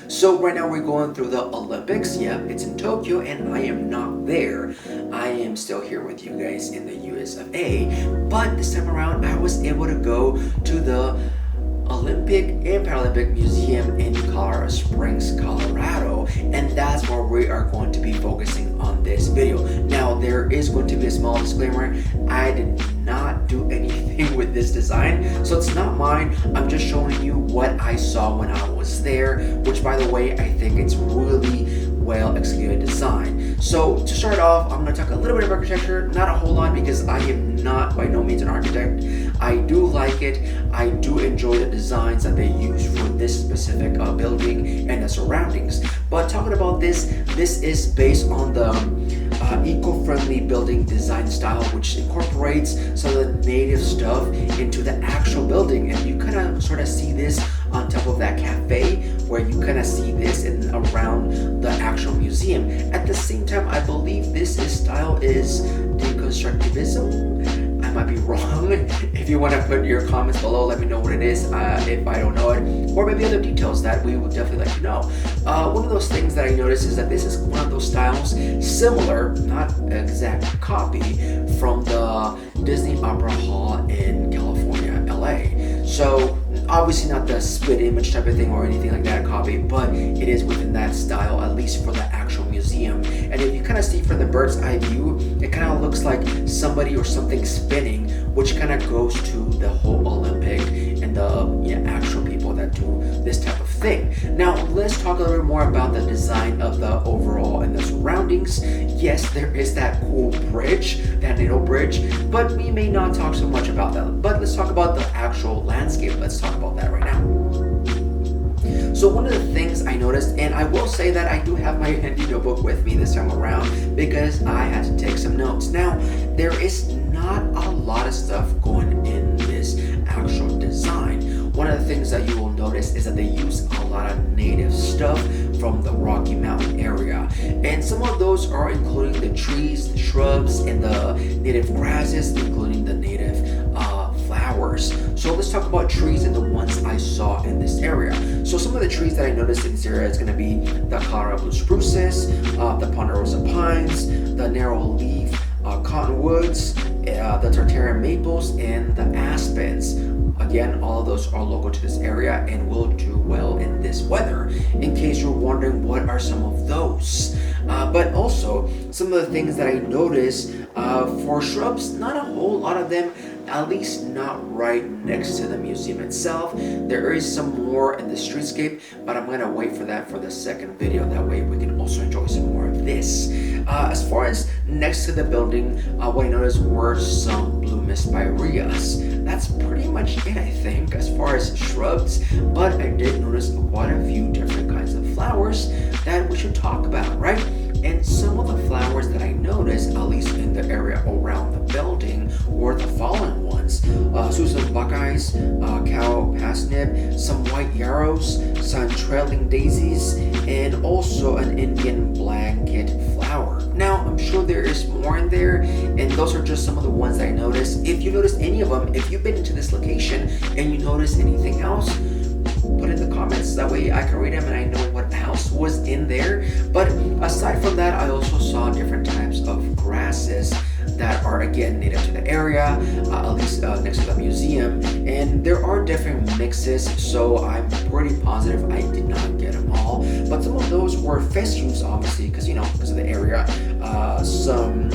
So right now we're going through the Olympics. Yep, it's in Tokyo and I am not there. I am still here with you guys in the US of A. But this time around I was able to go to the Olympic and Paralympic Museum in Colorado Springs, Colorado, and that's where we are going to be focusing on this video. Now there is going to be a small disclaimer. I did not do anything with this design, so it's not mine. I'm just showing you what I saw when I was there, which by the way I think it's really well executed design. So to start off, I'm going to talk a little bit of architecture, not a whole lot because I am not by no means an architect. I do like it. I do enjoy the designs that they use for this specific building and the surroundings. But talking about this is based on the eco-friendly building design style, which incorporates some of the native stuff into the actual building. And you kind of sort of see this on top of that cafe, where you kind of see this in around the actual museum. At the same time, I believe this style is deconstructivism. I might be wrong. If you want to put your comments below, let me know what it is if I don't know it, or maybe other details that we would definitely let you know. One of those things that I noticed is that this is one of those styles similar, not exact copy, from the Disney Opera Hall in California, LA. So obviously not the split image type of thing or anything like that copy, but it is within that style, at least for the actual museum. And if you kind of see from the bird's eye view, it kind of looks like somebody or something spinning, which kind of goes to the whole Olympic and the actual people that do this type of thing. Now let's talk a little bit more about the design of the overall and the surroundings. Yes, there is that cool bridge, that little bridge, but we may not talk so much about that. But let's talk about the actual landscape. Let's talk about that right now. So one of the things I noticed, and I will say that I do have my handy notebook with me this time around because I had to take some notes. Now, there is not a lot of stuff going in this actual design. One of the things that you will notice is that they use a lot of native stuff from the Rocky Mountain area. And some of those are including the trees, the shrubs, and the native grasses, including the native flowers flowers. So let's talk about trees and the ones I saw in this area. So some of the trees that I noticed in this area is going to be the Colorado blue spruces, the ponderosa pines, the narrow leaf cottonwoods, the Tartarian maples, and the aspens. Again, all of those are local to this area and will do well in this weather. In case you're wondering, what are some of those? But also, some of the things that I noticed for shrubs, not a whole lot of them, at least not right next to the museum itself. There is some more in the streetscape, but I'm gonna wait for that for the second video. That way we can also enjoy some more of this. As far as next to the building, what I noticed were some blue spireas. That's pretty much it, I think, as far as shrubs, but I did notice quite a few different kinds of flowers that we should talk about, right? And some of the flowers that I noticed, at least in the area around the building, were the following ones: Susan Buckeyes, cow parsnip, some white yarrows, some trailing daisies, and also an Indian blanket flower. Now, I'm sure there is more in there, and those are just some of the ones that I noticed. If you noticed any of them, if you've been into this location and you noticed anything else, put in the comments. That way I can read them and I know what else was in there. But aside from that, I also saw different types of grasses that are again native to the area, at least next to the museum, and there are different mixes, so I'm pretty positive I did not get them all, but some of those were fescues, obviously, because of the area. Some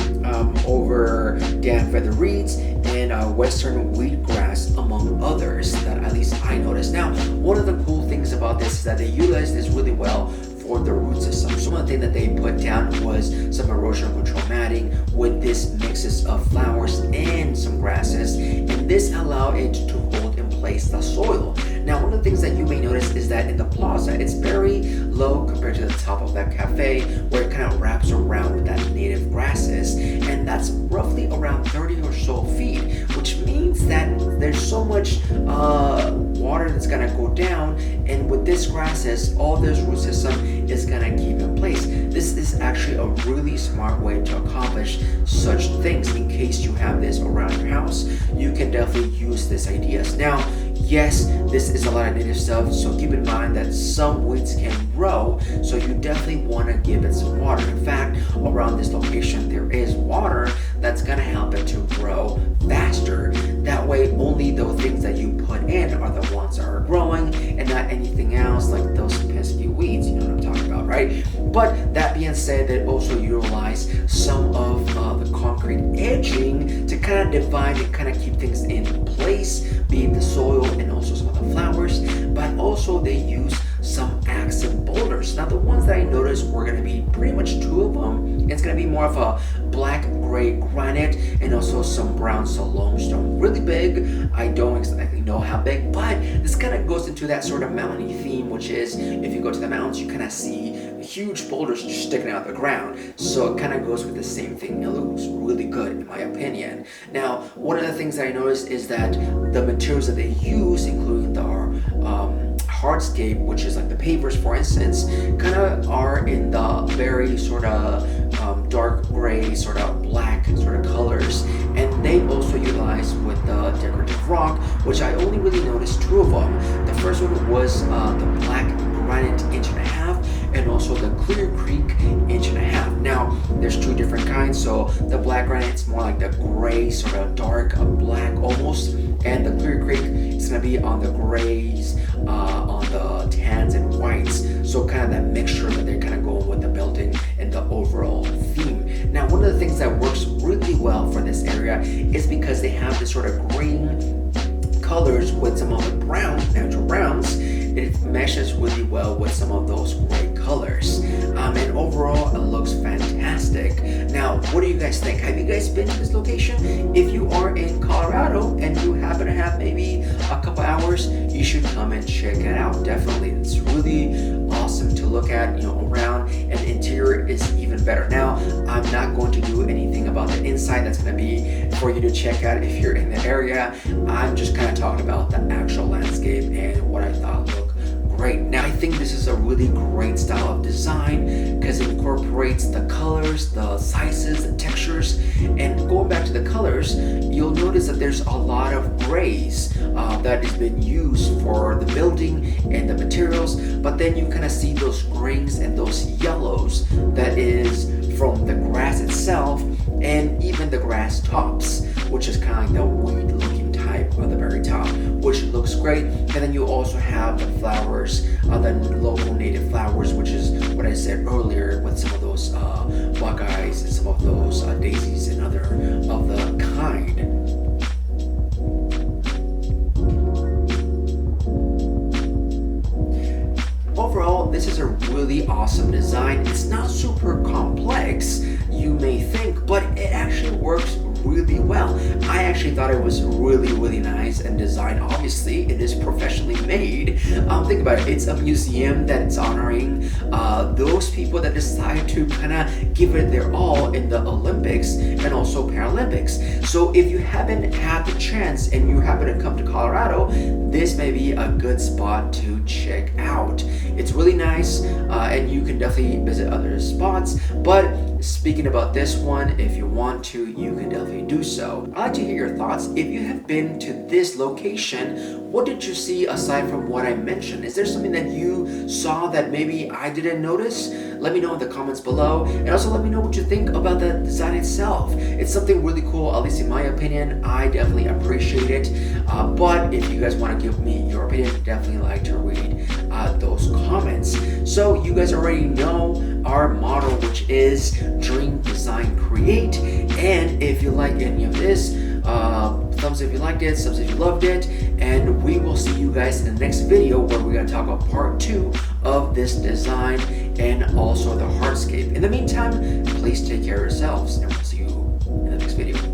over Dan feather reeds and western wheatgrass, among others, that at least I noticed. Now, one of the cool things about this is that they utilize this really well for the root system. So one thing that they put down was some erosion control matting with this mixes of flowers and some grasses, and this allowed it to hold in place the soil. Now, one of the things that you may notice is that in the plaza, it's very low compared to the top of that cafe, where it kind of wraps around with that native grasses, and that's roughly around 30 or so feet, which means that there's so much water that's gonna go down, and with this grasses, all this root system is gonna keep in place. This is actually a really smart way to accomplish such things. In case you have this around your house, you can definitely use this ideas. Now, yes, this is a lot of native stuff, so keep in mind that some weeds can grow, so you definitely want to give it some water. In fact, around this location, there is water that's going to help it to grow faster. That way, only the things that you put in are the ones that are growing, and not anything else like those pesky weeds, you know what I'm talking about, right? But that being said, they also utilize some of the concrete edging to kind of divide and kind of keep things in place, be it the soil and also some of the flowers, but also they use some accent boulders. Now, the ones that I noticed were going to be pretty much two of them. It's going to be more of a black gray granite and also some brown limestone. Really big. I don't exactly know how big, but this kind of goes into that sort of mountainy theme, which is if you go to the mountains, you kind of see huge boulders just sticking out of the ground. So it kind of goes with the same thing. It looks really good, in my opinion. Now, one of the things that I noticed is that the materials that they use, including the hardscape, which is like the pavers, for instance, kind of are in the very sort of dark gray, sort of black sort of colors, and they also utilize with the decorative rock, which I only really noticed two of them. The first one was the black granite 1.5 inch, and also the Clear Creek 1.5 inch. Now, there's two different kinds. So the black granite is more like the gray, sort of dark black almost, and the Clear Creek is gonna be on the grays, on the tans and whites. So kind of that mixture that they're kind of going with the building and the overall theme. Now, one of the things that works really well for this area is because they have this sort of green colors with some of the brown, natural browns. It meshes really well with some of those gray colors, and overall it looks fantastic. Now, what do you guys think? Have you guys been to this location? If you are in Colorado and you happen to have maybe a couple hours, you should come and check it out. Definitely, it's really awesome to look at, around, and the interior is even better. Now, I'm not going to do anything about the inside. That's going to be for you to check out if you're in the area. I'm just kind of talking about the actual landscape and what I thought looked great. Now, I think this is a really great style of design because it incorporates lights, the colors, the sizes, the textures. And going back to the colors, you'll notice that there's a lot of grays that has been used for the building and the materials, but then you kind of see those greens and those yellows that is from the grass itself, and even the grass tops, which is kind of like the weed looking type on the very top, which looks great. And then you also have the flowers, the local native flowers, which is what I said earlier, with some of those buckeyes and some of those daisies and other of the kind. Overall, this is a really awesome design. It's not super complex, you may think, but it actually works really well. I actually thought it was really nice, and designed, obviously it is professionally made. Think about it, it's a museum that it's honoring those people that decide to kind of give it their all in the Olympics and also Paralympics. So if you haven't had the chance and you happen to come to Colorado, this may be a good spot to check out. It's really nice, and you can definitely visit other spots, but speaking about this one, if you want to, you can definitely do so. I'd like to hear your thoughts. If you have been to this location, what did you see aside from what I mentioned? Is there something that you saw that maybe I didn't notice? Let me know in the comments below, and also let me know what you think about the design itself. It's something really cool, at least in my opinion. I definitely appreciate it, but if you guys want to give me your opinion, definitely like to read those comments. So you guys already know our motto, which is dream, design, create. And if you like any of this, thumbs if you liked it, subs if you loved it, and we will see you guys in the next video where we're going to talk about part 2 of this design and also the hardscape. In the meantime, please take care of yourselves, and we'll see you in the next video.